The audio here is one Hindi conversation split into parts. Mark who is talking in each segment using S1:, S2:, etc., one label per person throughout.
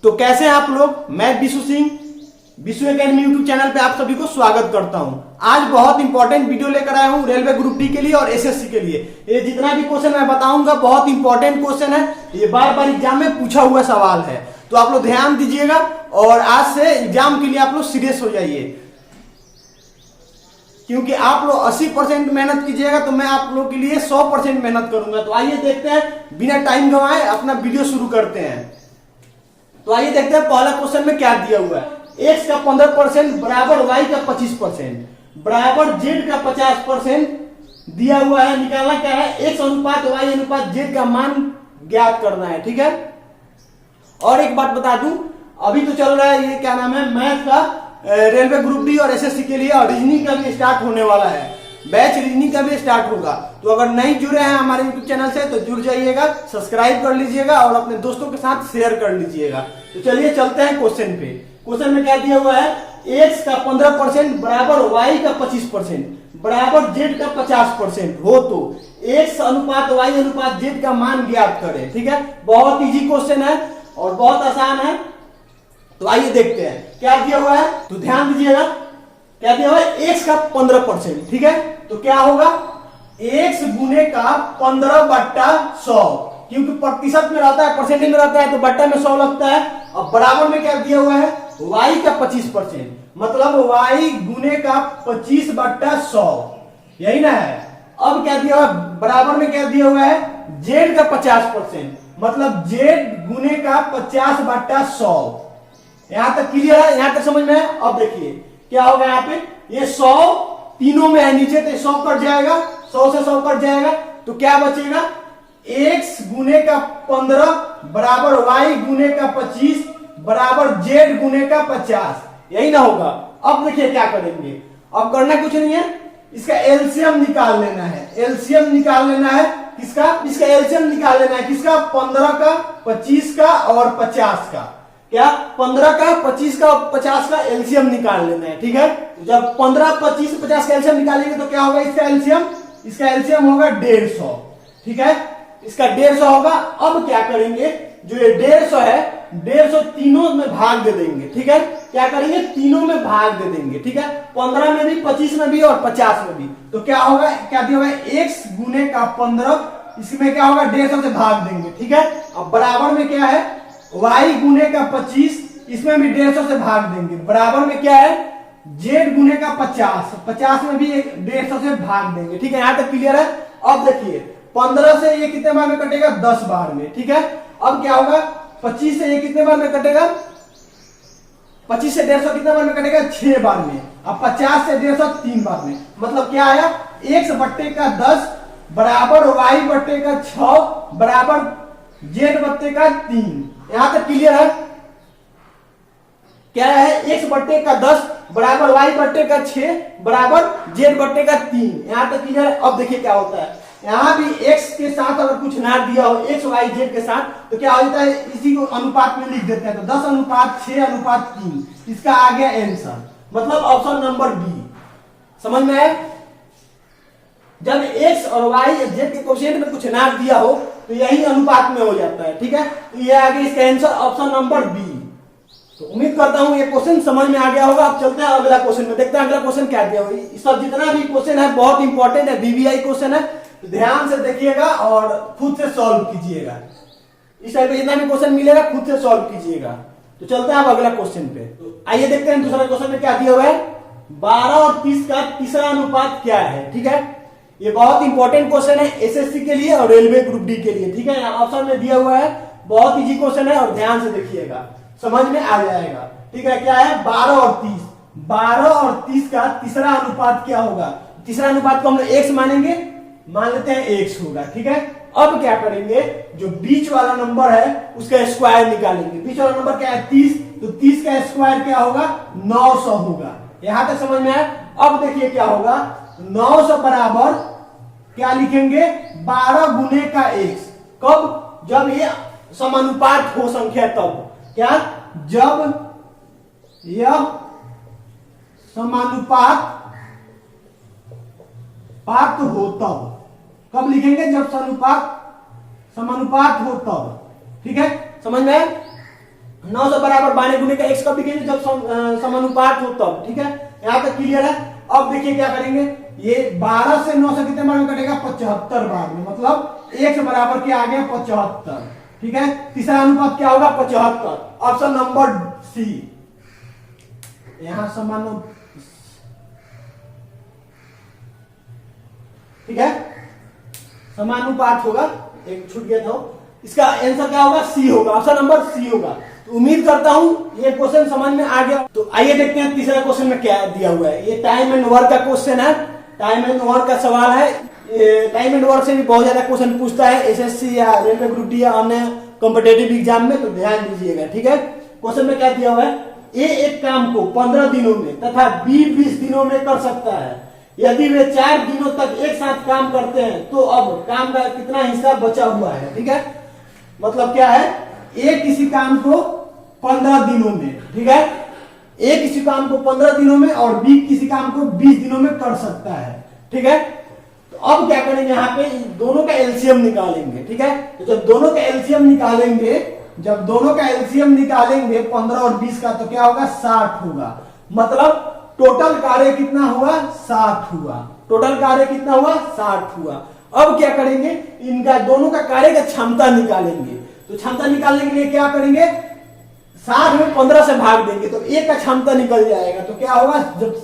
S1: तो कैसे हैं आप लोग। मैं Vishu Singh, Vishu academy YouTube channel पे आप सभी को स्वागत करता हूं। आज बहुत इंपॉर्टेंट वीडियो लेकर आया हूं रेलवे ग्रुप डी के लिए और एसएससी के लिए। ये जितना भी क्वेश्चन मैं बताऊंगा बहुत इंपॉर्टेंट क्वेश्चन है, ये बार बार एग्जाम में पूछा हुआ सवाल है, तो आप लोग ध्यान दीजिएगा और आज से एग्जाम के लिए आप लोग सीरियस हो जाइए, क्योंकि आप लोग 80% मेहनत कीजिएगा तो मैं आप लोग के लिए 100% मेहनत करूंगा। तो आइए देखते हैं, बिना टाइम गंवाए अपना वीडियो शुरू करते हैं। तो आइए देखते हैं पहला क्वेश्चन में क्या दिया हुआ है। x का 15% बराबर y का 25% बराबर z का 50% दिया हुआ है। निकालना क्या है, x अनुपात y अनुपात z का मान ज्ञात करना है। ठीक है, और एक बात बता दूं, अभी तो चल रहा है ये क्या नाम है, मैथ का रेलवे ग्रुप डी और एसएससी के लिए, और रीजनिंग का भी स्टार्ट होने वाला है, बैच रीजनिंग का भी स्टार्ट होगा। तो अगर नहीं जुड़े हैं हमारे यूट्यूब चैनल से तो जुड़ जाइएगा, सब्सक्राइब कर लीजिएगा और अपने दोस्तों के साथ शेयर कर लीजिएगा। तो चलिए चलते हैं क्वेश्चन पे। क्वेश्चन में क्या दिया हुआ है, x का 15% बराबर y का 25% बराबर z का 50% हो तो x अनुपात y अनुपात z का मान ज्ञात करें। ठीक है, बहुत इजी क्वेश्चन है और बहुत आसान है। तो आइए देखते हैं क्या दिया हुआ है। तो ध्यान दीजिएगा, क्या दिया हुआ है, x का 15%। ठीक है, तो क्या होगा, x गुने का 15/100, क्योंकि प्रतिशत में रहता है, परसेंटेज में रहता है तो बट्टा में 100 लगता है। और बराबर में क्या दिया हुआ है, y का 25%, मतलब y गुने का 25/100, यही ना है। अब क्या दिया हुआ है, बराबर में क्या दिया हुआ है, z का 50%, मतलब z गुने का 50/100। यहां तक क्लियर है, यहां तक समझ में है। अब देखिए क्या होगा, यहाँ पे ये 100 तीनों में है, नीचे तो 100 कट जाएगा, 100 से 100 कट जाएगा, तो क्या बचेगा, x गुने का 15 बराबर y गुने का 25 बराबर z गुने का 50, यही ना होगा। अब देखिए क्या करेंगे, अब करना कुछ नहीं है, इसका एलसीएम निकाल लेना है। एलसीएम निकाल लेना है किसका, इसका एलसीएम निकाल लेना है किसका, 15 का, 25 का और 50 का। क्या 15 का, 25 का, 50 का एलसीएम निकाल लेना है। ठीक है, जब 15, 25, 50 का एलसीएम निकालेंगे तो क्या होगा, इसका एलसीएम होगा 150। ठीक है, इसका 150 होगा। अब क्या करेंगे, जो ये 150 है, 150 तीनों में भाग दे देंगे। ठीक है, क्या करेंगे, तीनों में भाग दे देंगे। ठीक है, 15 में भी, 25 में भी और 50 में भी। तो क्या होगा, क्या दिया होगा, x गुने का 15, इसमें क्या होगा, 150 से भाग देंगे। ठीक है, अब बराबर में क्या है, y गुने का 25, इसमें भी 150 से भाग देंगे। बराबर में क्या है, z गुने का 50, 50 में भी 150 से भाग देंगे। ठीक है, यहां तक क्लियर है। अब देखिए 15 से ये कितने बार में कटेगा, 10 बार में। ठीक है, अब क्या होगा, 25 से ये कितने बार में कटेगा, 25 से 150 कितने बार में कटेगा, 6 बार में। अब 50 से 150 3 बार में, मतलब क्या आया, x बट्टे का 10 बराबर y बट्टे का 6 बराबर z बट्टे का 3। यहां तक क्लियर है। क्या है, x बट्टे का 10 बराबर y बट्टे का 6 बराबर z बट्टे का 3। यहां तक क्लियर है। अब देखिए क्या होता है, यहां भी x के साथ अगर कुछ ना दिया हो, x y z के साथ, तो क्या होता है, इसी को अनुपात में लिख देते हैं। तो 10 अनुपात 6 अनुपात 3, इसका आ गया आंसर, मतलब ऑप्शन नंबर बी। समझ में आया। जब x और y z के कोएफिशिएंट में कुछ ना दिया हो तो यही अनुपात में हो जाता है। ठीक है, तो ये आ गया इसका आंसर, ऑप्शन नंबर बी। तो उम्मीद करता हूं ये क्वेश्चन समझ में आ गया होगा। अब चलते हैं अगला क्वेश्चन में, देखते हैं अगला क्वेश्चन क्या दिया हुआ है। सब जितना भी क्वेश्चन है बहुत इंपॉर्टेंट है, बीबीआई क्वेश्चन है, तो ध्यान से देखिएगा और खुद से सॉल्व कीजिएगा। इस टाइप का जितना भी क्वेश्चन मिलेगा खुद से सॉल्व कीजिएगा। तो चलते हैं अब अगला क्वेश्चन पे। तो आइए देखते हैं दूसरा क्वेश्चन में क्या दिया हुआ है, 12 और 30 का तीसरा अनुपात क्या है। ठीक है, ये बहुत इंपॉर्टेंट क्वेश्चन है एसएससी के लिए और रेलवे ग्रुप डी के लिए। ठीक है, ऑप्शन में दिया हुआ है, बहुत इजी क्वेश्चन है और ध्यान से देखिएगा, समझ में आ जाएगा। ठीक है, क्या है, 12 और 30, 12 और 30 का तीसरा अनुपात क्या होगा। तीसरा अनुपात को हम लोग x मानेंगे, मान लेते हैं x होगा। ठीक है, अब क्या करेंगे, जो बीच वाला नंबर है उसका स्क्वायर निकालेंगे। बीच वाला नंबर क्या है, 30, तो 30 का स्क्वायर क्या होगा, 900 होगा। यहां तक समझ में आया। अब देखिए क्या होगा, 900 बराबर क्या लिखेंगे, 12 गुने का x। कब, जब ये समानुपात हो संख्या, तब क्या, जब यह समानुपात हो तब। कब लिखेंगे, जब समानुपात हो तब। ठीक है, समझ में आया। 9 से बराबर बाने गुने का x कब लिखेंगे, जब समानुपात हो तब। ठीक है, यहाँ तक क्लियर है। अब देखिए क्या करेंगे, ये 12 से 9 से कितने बार में कटेगा, 75 बार में, मतलब x बराबर क्या आ गया 75। ठीक है, तीसरा अनुपात क्या होगा 75। Option number C. यहां ठीक है, समानुपात होगा, एक छूट गया था, इसका आंसर क्या होगा, सी होगा, ऑप्शन नंबर सी होगा। तो उम्मीद करता हूं ये क्वेश्चन समझ में आ गया। तो आइए देखते हैं तीसरा क्वेश्चन में क्या दिया हुआ है। ये टाइम एंड वर्क का क्वेश्चन है, टाइम एंड वर्क का सवाल है। टाइम एंड वर्क से भी बहुत ज्यादा क्वेश्चन पूछता है एसएससी या रेलवे ग्रुप डी या अन्य कॉम्पिटेटिव एग्जाम में, तो ध्यान दीजिएगा। ठीक है, क्वेश्चन में क्या दिया हुआ है, ए एक काम को 15 दिनों में तथा बी 20 दिनों में कर सकता है। यदि वे 4 दिनों तक एक साथ काम करते हैं तो अब काम का कितना हिस्सा बचा हुआ है। ठीक है, मतलब क्या है, ए किसी काम को 15 दिनों में, ठीक है, ए किसी काम को 15 दिनों में और बी किसी काम को 20 दिनों में कर सकता है। ठीक है, तो अब क्या करेंगे, यहाँ पे दोनों का एलसीएम निकालेंगे। ठीक है, तो जब दोनों का एलसीएम निकालेंगे, 15 और 20 का, तो क्या होगा 60 होगा। मतलब टोटल कार्य कितना हुआ, 60 हुआ। टोटल कार्य कितना हुआ, 60 हुआ। अब क्या करेंगे, इनका दोनों का कार्य का क्षमता निकालेंगे। तो क्षमता निकालने के लिए क्या करेंगे, 60 में 15 से भाग देंगे तो एक का क्षमता निकल जाएगा। तो क्या होगा, जब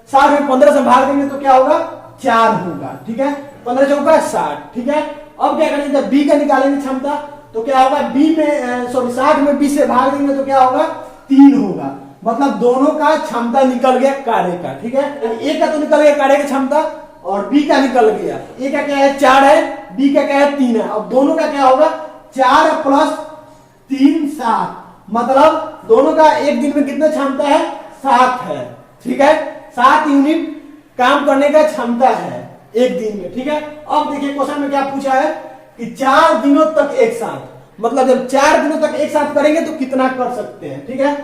S1: 60 में 15 से भाग देंगे तो क्या होगा, 4 होगा। ठीक है, 15 चौका 60। ठीक है, अब क्या करेंगे, जब बी का निकालेंगे क्षमता तो क्या होगा, बी में 60 में 20 से भाग देंगे तो क्या होगा, 3 होगा। मतलब दोनों का क्षमता निकल गया कार्य का। ठीक है, ए का तो निकल गया कार्य का क्षमता और बी का निकल गया। ए का क्या है 4 है, बी का क्या है 3 है। अब दोनों का क्या होगा, 4 प्लस 3 7, मतलब दोनों का एक दिन में कितना क्षमता है, 7 है। ठीक है, 7 यूनिट काम करने का क्षमता है एक दिन में। ठीक है, अब देखिए क्वेश्चन में क्या पूछा है कि 4 दिनों तक एक साथ, मतलब जब 4 दिनों तक एक साथ करेंगे तो कितना कर सकते हैं। ठीक है,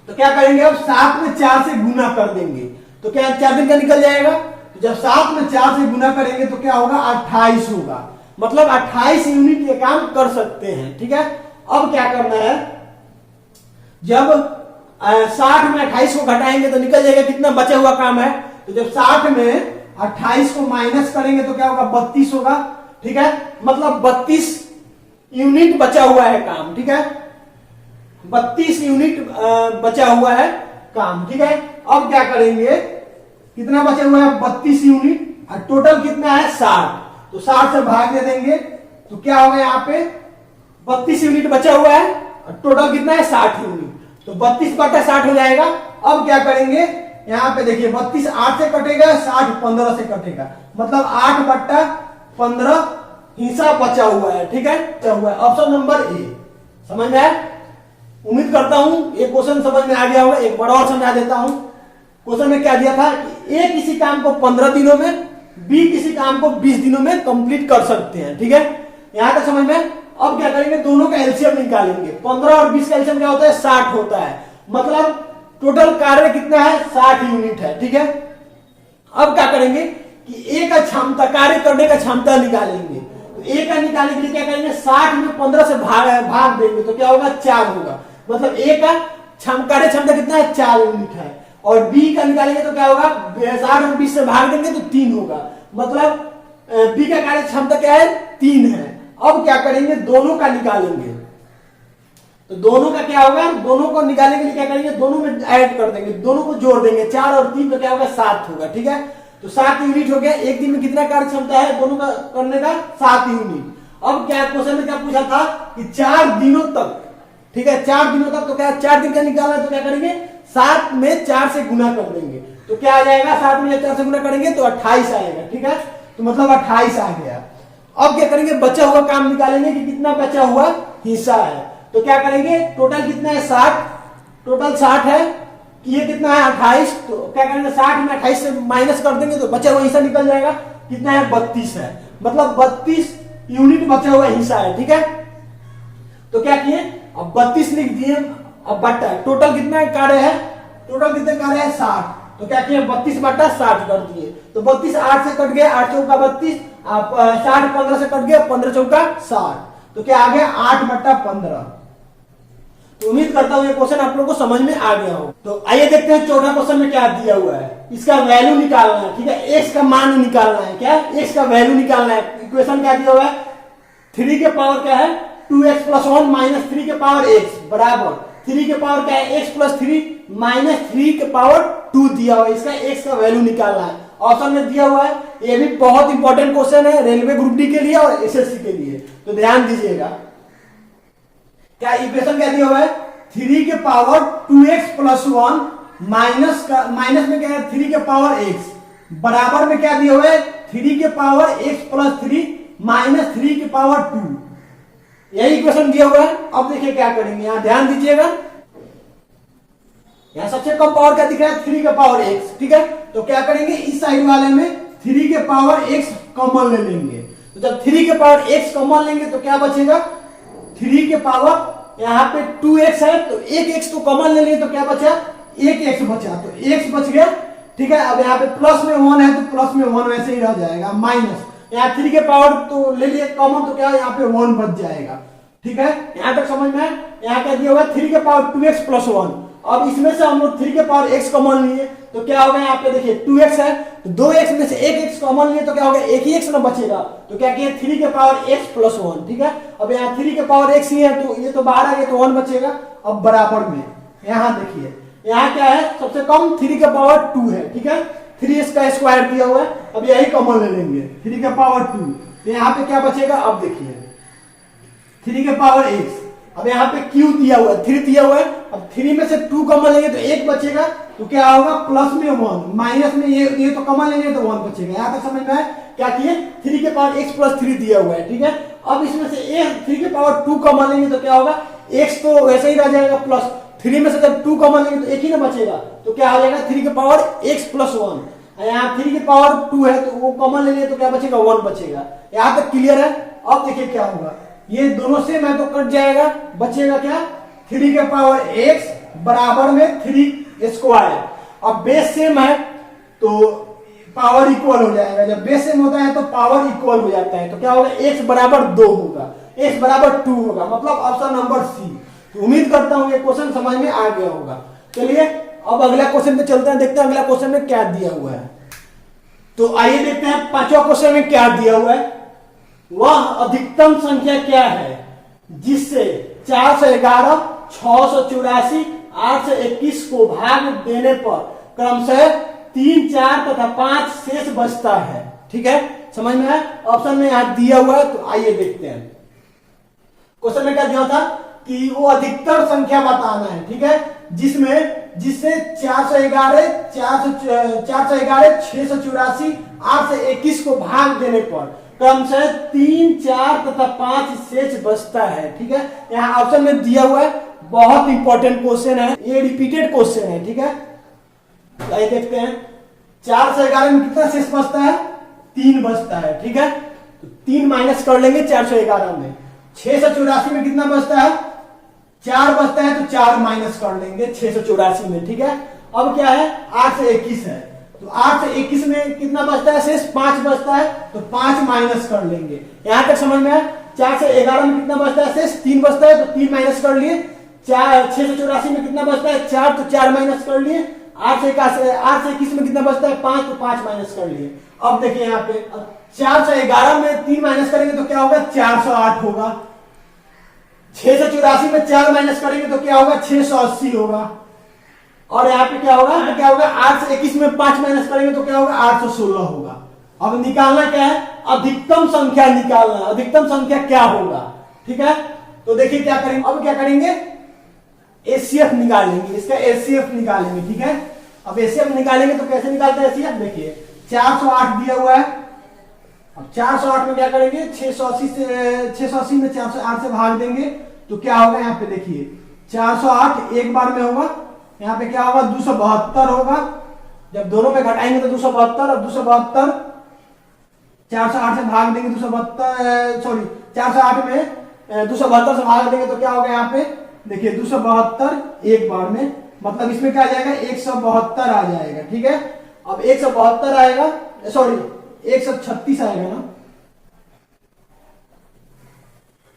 S1: तो क्या करेंगे, अब 7 में 4 से गुना कर देंगे तो क्या 4 दिन का निकल जाएगा। तो जब 7 में 4 से गुना करेंगे तो क्या होगा, 28 होगा। मतलब 28 यूनिट ये काम कर सकते हैं। ठीक है, अब क्या करना है, जब 60 में 28 को घटाएंगे तो निकल जाएगा कितना बचा हुआ काम है। तो जब 60 में 28 को माइनस करेंगे तो क्या होगा, 32 होगा। ठीक है, मतलब 32 यूनिट बचा हुआ है काम। ठीक है, 32 यूनिट बचा हुआ है काम। ठीक है, अब क्या करेंगे, कितना बचा हुआ है, 32 यूनिट और टोटल कितना है 60। तो 60 से भाग दे देंगे तो क्या होगा, यहाँ पे 32 यूनिट बचा हुआ है और टोटल कितना है 60 यूनिट। तो 32/60 हो जाएगा। अब क्या करेंगे, यहाँ पे देखिए 32 8 से कटेगा, 60 15 से कटेगा, मतलब 8/15 हिस्सा बचा हुआ है। ठीक है, बचा हुआ है, ऑप्शन नंबर ए। समझ में आया, उम्मीद करता हूं ये क्वेश्चन समझ में आ गया होगा। एक बार और समझा देता हूं, क्वेश्चन में क्या दिया था कि ए किसी काम को 15 दिनों में, बी किसी काम को 20 दिनों में कंप्लीट कर सकते हैं। ठीक है, यहां तक समझ में। अब क्या करेंगे, दोनों का एलसीएम निकालेंगे। 15 और 20 का एलसीएम क्या होता है, 60 होता है। मतलब टोटल कार्य कितना है, 60 यूनिट है। ठीक है, अब क्या करेंगे कि ए का क्षमता, कार्य करने का क्षमता निकालेंगे। तो ए का निकालने के लिए क्या करेंगे, 60 में 15 से भाग देंगे तो क्या होगा, 4 होगा। मतलब ए का कार्य क्षमता कितना है, 4 यूनिट है। और बी का निकालेंगे तो क्या होगा, 60 में 20 से भाग देंगे तो 3 होगा। मतलब बी का कार्य क्षमता क्या है, 3 है। अब क्या करेंगे, दोनों का निकालेंगे। तो दोनों का क्या होगा, दोनों को निकालने के लिए क्या करेंगे, दोनों में ऐड कर देंगे, दोनों को जोड़ देंगे। 4 और 3 तो क्या होगा, 7 होगा। ठीक है, तो 7 यूनिट हो गया। एक दिन में कितना कार्य क्षमता है दोनों का करने का, 7 यूनिट। अब क्या क्वेश्चन में क्या पूछा था कि 4 दिनों तक, ठीक है, 4 दिनों तक, तो क्या 4 दिन का निकालना है तो क्या करेंगे, 7 में 4 से गुना कर देंगे तो क्या आ जाएगा, 7 में 4 से गुना करेंगे तो 28 आएगा। ठीक है, तो मतलब 28 आ गया। अब क्या करेंगे, बचा हुआ काम निकालेंगे कि कितना बचा हुआ हिस्सा है। तो क्या करेंगे, टोटल कितना है 60, टोटल 60 है, ये कितना है 28। तो क्या करेंगे, 60 में 28 से माइनस कर देंगे तो बचा हुआ हिस्सा निकल जाएगा, कितना है 32 है। मतलब 32 यूनिट बचा हुआ हिस्सा है। ठीक है, तो क्या किए, अब 32 लिख दिए। अब बट्टा टोटल कितना कार्य है, टोटल कितने कार्य है 60। तो क्या किए, 32/60 कर दिए। तो 32 8 से कट गया, 8 चौका 32, 60 15 से कट गया, 15 चौका 60। तो क्या आ गया 8/15। तो उम्मीद करता हूँ ये क्वेश्चन आप लोगों को समझ में आ गया हो। तो आइए देखते हैं चौथा क्वेश्चन में क्या दिया हुआ है। इसका वैल्यू निकालना है, ठीक है, एक्स का मान निकालना है। क्या, एक्स का वैल्यू निकालना है। इक्वेशन क्या दिया हुआ है, 3 के पावर क्या है 2x + 1 - 3 के पावर x बराबर 3 के पावर क्या है x + 3 - 3 के पावर 2 दिया हुआ है। इसका x का वैल्यू निकालना है, ऑप्शन में दिया हुआ है। ये भी बहुत इंपॉर्टेंट क्वेश्चन है रेलवे ग्रुप डी के लिए और एसएससी के लिए, तो ध्यान दीजिएगा। क्या इक्वेशन क्या दिया हुआ है, 3 के पावर 2x + 1 माइनस में क्या है 3 के पावर x बराबर में क्या दिया हुआ है 3 के पावर x + 3 - 3 के पावर 2, यही इक्वेशन दिया हुआ है। अब देखिए क्या करेंगे, यहां ध्यान दीजिएगा। यहां सबसे कम पावर क्या दिख रहा है 3 के पावर x, ठीक है। तो क्या करेंगे, इस साइड वाले में 3 के पावर x कॉमन ले लेंगे। तो जब 3 के पावर x कॉमन लेंगे तो क्या बचेगा, 3 के पावर यहाँ पे 2x है तो एक x तो कॉमन ले लिए तो क्या बचा, एक x बचा, तो x बच गया, ठीक है। अब यहाँ पे प्लस में 1 है तो प्लस में 1 वैसे ही रह जाएगा, माइनस यहाँ 3 के पावर तो ले लिए कॉमन तो क्या यहाँ पे 1 बच जाएगा, ठीक है। यहाँ तक समझ में है। यहाँ क्या दिया होगा 3 के पावर 2x + 1। अब इसमें से हम लोग 3 के पावर x कॉमन लिए तो क्या होगा, यहाँ पे देखिए 2x है तो 2x में से एक x कॉमन लिए तो क्या होगा, एक ही x ना बचेगा। तो क्या किया 3 के पावर x + 1, ठीक है। अब यहाँ 3 के पावर x ही है तो ये तो बाहर आ गया तो 1 बचेगा। अब बराबर में यहाँ देखिए यहाँ क्या है, सबसे कम 3 के पावर 2 है, ठीक है। 3 का स्क्वायर दिया हुआ है, अब यही कॉमन ले लेंगे 3 के पावर 2, तो यहाँ पे क्या बचेगा, अब देखिए 3 के पावर x, अब यहाँ पे q दिया हुआ है 3 दिया हुआ है, अब 3 में से 2 कॉमन लेंगे तो 1 बचेगा, तो क्या होगा प्लस में 1 माइनस में ये तो कॉमन लेंगे तो 1 बचेगा। यहाँ तक समझ में है। क्या किए 3 के पावर x + 3 दिया हुआ है, ठीक है। अब इसमें से 3 के पावर 2 कॉमन लेंगे तो क्या होगा, x तो वैसे ही रह जाएगा प्लस 3 में से जब 2 कॉमन लेंगे तो एक ही ना बचेगा, तो क्या हो जाएगा 3 के पावर x + 1। यहाँ 3 के पावर 2 है तो वो कॉमन ले लिए तो क्या बचेगा 1 बचेगा। यहाँ तक क्लियर है। अब देखिए क्या होगा, ये दोनों से मैं तो कट जाएगा, बचेगा क्या 3 के पावर x बराबर में 3 स्क्वायर। अब बेस सेम है तो पावर इक्वल हो जाएगा, जब बेस सेम होता है तो पावर इक्वल हो जाता है, तो क्या होगा x बराबर 2 होगा, x बराबर 2 होगा, मतलब ऑप्शन नंबर सी। तो उम्मीद करता हूं ये क्वेश्चन समझ में आ गया होगा। चलिए अब अगला क्वेश्चन पे चलते हैं, देखते हैं अगला क्वेश्चन में क्या दिया हुआ है। तो आइए देखते हैं पांचवा क्वेश्चन में क्या दिया हुआ है। वह अधिकतम संख्या क्या है जिससे 411, 684, 821 को भाग देने पर क्रमशः 3, 4 तथा 5 शेष बचता है, ठीक है। समझ में है। ऑप्शन में यहां दिया हुआ है, तो आइए देखते हैं। क्वेश्चन में क्या दिया था कि वो अधिकतम संख्या बताना है, ठीक है, जिससे 411, 684, 821 को भाग देने पर क्रमशः 3, 4 तथा 5 शेष बचता है, ठीक है। यहाँ ऑप्शन में दिया हुआ है, बहुत इंपॉर्टेंट क्वेश्चन है, ये रिपीटेड क्वेश्चन है, ठीक है। आइए देखते हैं 4 से 11 में कितना शेष बचता है, 3 बचता है, ठीक है। तो 3 माइनस कर लेंगे 411 में। 684 में कितना बचता है, 4 बचता है तो 4 माइनस कर लेंगे 684 में, ठीक है। अब क्या है 8 से 21 है, तो 8 से 21 में कितना बचता है शेष, 5 बचता है तो 5 माइनस कर लेंगे। यहां तक समझ में है। 4 से 11 में कितना बचता है शेष, 3 बचता है तो 3 माइनस कर लिए। 684 में कितना बचता है 4, तो 4 माइनस कर लिए। 8 से 21 में कितना बचता है 5, तो 5 माइनस कर लिए। अब देखिए यहाँ पे 4 से 11 में 3 माइनस करेंगे तो क्या होगा 408 होगा। 684 में 4 माइनस करेंगे तो क्या होगा 680 होगा। और यहाँ पे क्या होगा 8 से 21 में 5 माइनस करेंगे तो क्या होगा 816 होगा। अब निकालना क्या है, अधिकतम संख्या निकालना, अधिकतम संख्या क्या होगा, ठीक है। तो देखिए क्या करेंगे, अब क्या करेंगे एचसीएफ निकालेंगे, इसका एचसीएफ निकालेंगे, ठीक है। अब एचसीएफ निकालेंगे तो कैसे निकालते हैं एचसीएफ, देखिए 408 दिया हुआ है। अब 408 में क्या करेंगे 680 में 408 से भाग देंगे तो क्या होगा, यहाँ पे देखिए 408 एक बार में होगा, यहाँ पे क्या होगा 272 होगा। जब दोनों में घटाएंगे तो 272, और 272 408 से भाग देंगे 408 में 272 से भाग देंगे तो क्या होगा, यहाँ पे देखिए 272 एक बार में, मतलब इसमें क्या आ जाएगा 172 आ जाएगा, ठीक है। अब 172 आएगा, सॉरी 136 आएगा ना,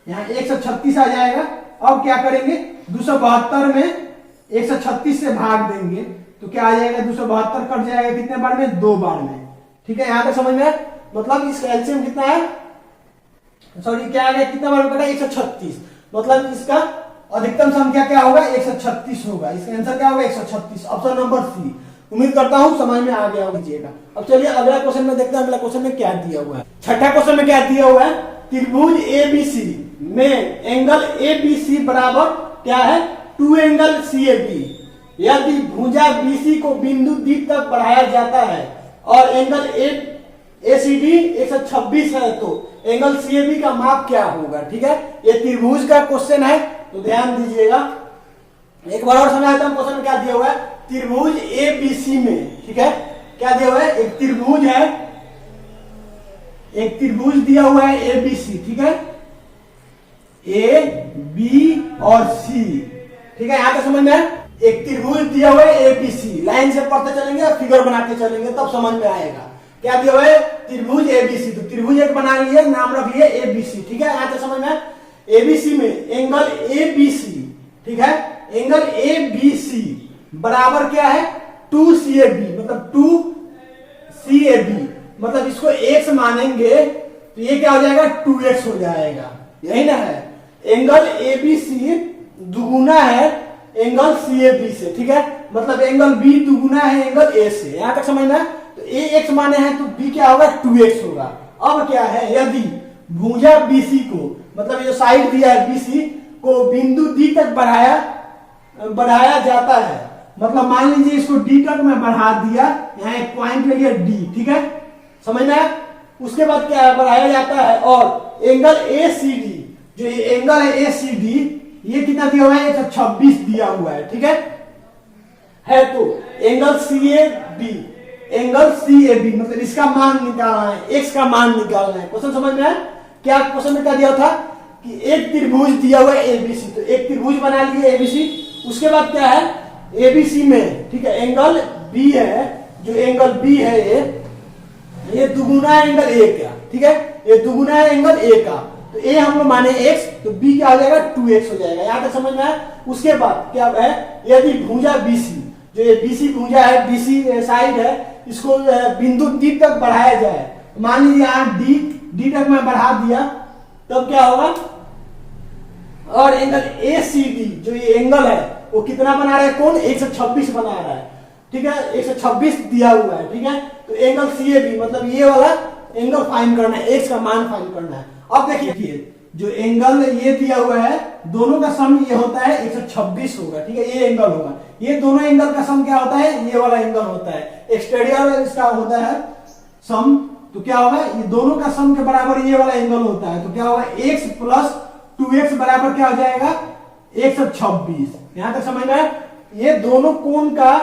S1: यहाँ 136 आ जाएगा। अब क्या करेंगे, 272 में 136 से भाग देंगे तो क्या आ जाएगा, 272 कट जाएगा कितने बार में, 2 बार में। ठीक है, यहां तक समझ में। मतलब इसका एलसीएम कितना है, सॉरी क्या आ गया, कितना बार में कटा, 136। मतलब इसका अधिकतम संख्या क्या होगा, 136 होगा। इसका आंसर क्या होगा, 136, ऑप्शन नंबर सी। उम्मीद करता हूं समझ में आ गया होगा। अब चलिए अगला क्वेश्चन में देखते हैं, अगला क्वेश्चन में क्या दिया हुआ है। छठा क्वेश्चन में क्या दिया हुआ है, त्रिभुज एबीसी में एंगल एबीसी बराबर क्या है, 2 एंगल सीएबी। यदि भुजा बीसी को बिंदु डी तक बढ़ाया जाता है और एंगल एसीडी 126 है तो एंगल सीएबी का माप क्या होगा। ठीक है, ये त्रिभुज का क्वेश्चन है तो ध्यान दीजिएगा। एक बार और समझाता हूं क्वेश्चन में क्या दिया हुआ है, त्रिभुज एबीसी में, ठीक है, क्या दिया हुआ है, एक त्रिभुज है, एक त्रिभुज दिया हुआ है एबीसी, ठीक है, ए बी और सी। ठीक है, यहां तक समझ में। एक त्रिभुज दिया हुआ है एबीसी, लाइन से पढ़ते चलेंगे और फिगर बनाते चलेंगे तब समझ में आएगा। क्या दिया हुआ है, त्रिभुज एबीसी, तो त्रिभुज एक बना लिए, नाम रख लिए एबीसी। ठीक है, यहां तक समझ में। एबीसी में एंगल एबीसी, ठीक है, एंगल एबीसी बराबर क्या है, 2CAB, मतलब 2CAB, मतलब इसको x मानेंगे तो ये क्या हो जाएगा, 2x हो जाएगा, यही ना है। एंगल एबीसी दुगुना है एंगल CAB से, ठीक है, मतलब एंगल B दुगुना है एंगल A से। यहां तक समझना। तो A x माने हैं तो B क्या होगा, 2x होगा। अब क्या है, यदि भुजा BC को, मतलब ये जो साइड दिया है BC को बिंदु D तक बढ़ाया जाता है, मतलब मान लीजिए इसको D तक मैं बढ़ा दिया, यहाँ एक पॉइंट ले लिया D, ठीक है, समझना है। उसके बाद क्या है, बढ़ाया जाता है और एंगल ACD, जो ये एंगल है ACD, ये कितना दिया हुआ है, 126 दिया हुआ है, ठीक है तो एंगल CAB मतलब इसका मान निकालना है, x का मान निकालना है। क्वेश्चन समझ में आया क्या, क्वेश्चन में क्या दिया था कि एक त्रिभुज दिया हुआ है एबीसी, तो एक त्रिभुज बना लिए एबीसी। उसके बाद क्या है, एबीसी में, ठीक है, एंगल बी है, जो एंगल बी है ये दुगुना है एंगल ए का, ठीक है, ये दुगुना है एंगल ए का, तो ए हम लोग माने x, तो b क्या हो जाएगा, 2x हो जाएगा। यहां तक समझ में आया। उसके बाद क्या है, यदि भुजा BC, जो ये BC भुजा है, BC साइड है, इसको बिंदु D तक बढ़ाया जाए, मान लीजिए यहाँ D तक मैं बढ़ा दिया, तब क्या होगा, और एंगल ACD, जो ये एंगल है वो कितना बना रहा है, कौन, 126 बना रहा है, ठीक है, 126 दिया हुआ है, ठीक है। तो एंगल CAB मतलब ये वाला एंगल फाइंड करना है, x का मान फाइंड करना है। अब देखिए जो एंगल ये दिया हुआ है, दोनों का सम ये होता है 126 होगा, ठीक है, ये एंगल होगा। ये दोनों एंगल का सम क्या होता है, ये वाला एंगल होता है, एक्सटीरियर इसका होता है सम, तो क्या होगा, ये दोनों का सम के बराबर ये वाला एंगल होता है, तो क्या होगा, x प्लस 2x बराबर क्या हो जाएगा, 126। यहां तक समझ में। ये दोनों कोण का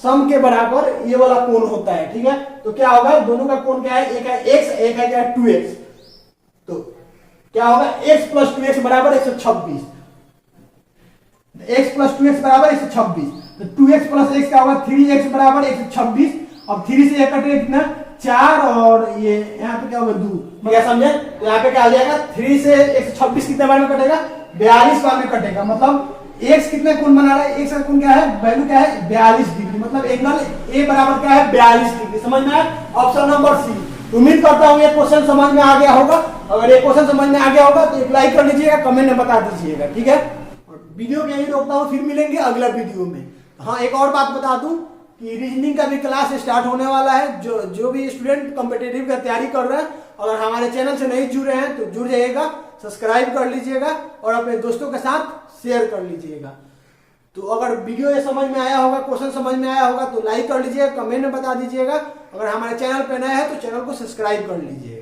S1: सम के बराबर ये वाला कोण होता है, ठीक है, तो क्या होगा, दोनों का कोण क्या है, एक है x, एक है क्या, 2x, तो क्या होगा, x प्लस 2x बराबर 126, x प्लस 2x बराबर 126, तो 2x प्लस x क्या होगा, 3x बराबर 126। अब 3 से 1 कटेगा कितना, 4, और ये यहाँ पे क्या होगा, 2, क्या समझे, तो यहाँ पे क्या आ जाएगा, 3 से 126 कितने बार में कटेगा, 42 बार में कटेगा। मतलब x कितने कोण बना रहा है, x का कोण क्या है, वैल्यू क्या है, 42 डिग्री, मतलब एंगल A बराबर क्या है, 42 डिग्री। समझ में आया, ऑप्शन नंबर सी। उम्मीद करता हूं ये क्वेश्चन समझ में आ गया होगा। अगर ये क्वेश्चन समझ में आ गया होगा तो एक लाइक कर लीजिएगा, कमेंट में बता दीजिएगा, ठीक है। और वीडियो यही रोकता हूं, फिर मिलेंगे अगला वीडियो में। हाँ, एक और बात बता दूं कि रीजनिंग का भी क्लास स्टार्ट होने वाला है। जो भी स्टूडेंट कॉम्पिटिटिव का तैयारी कर रहे हैं, अगर हमारे चैनल से नहीं जुड़े हैं तो जुड़ जाइएगा, सब्सक्राइब कर लीजिएगा और अपने दोस्तों के साथ शेयर कर लीजिएगा। तो अगर वीडियो ये समझ में आया होगा, क्वेश्चन समझ में आया होगा तो लाइक कर लीजिएगा, कमेंट में बता दीजिएगा। अगर हमारे चैनल पे नए हैं तो चैनल को सब्सक्राइब कर लीजिएगा।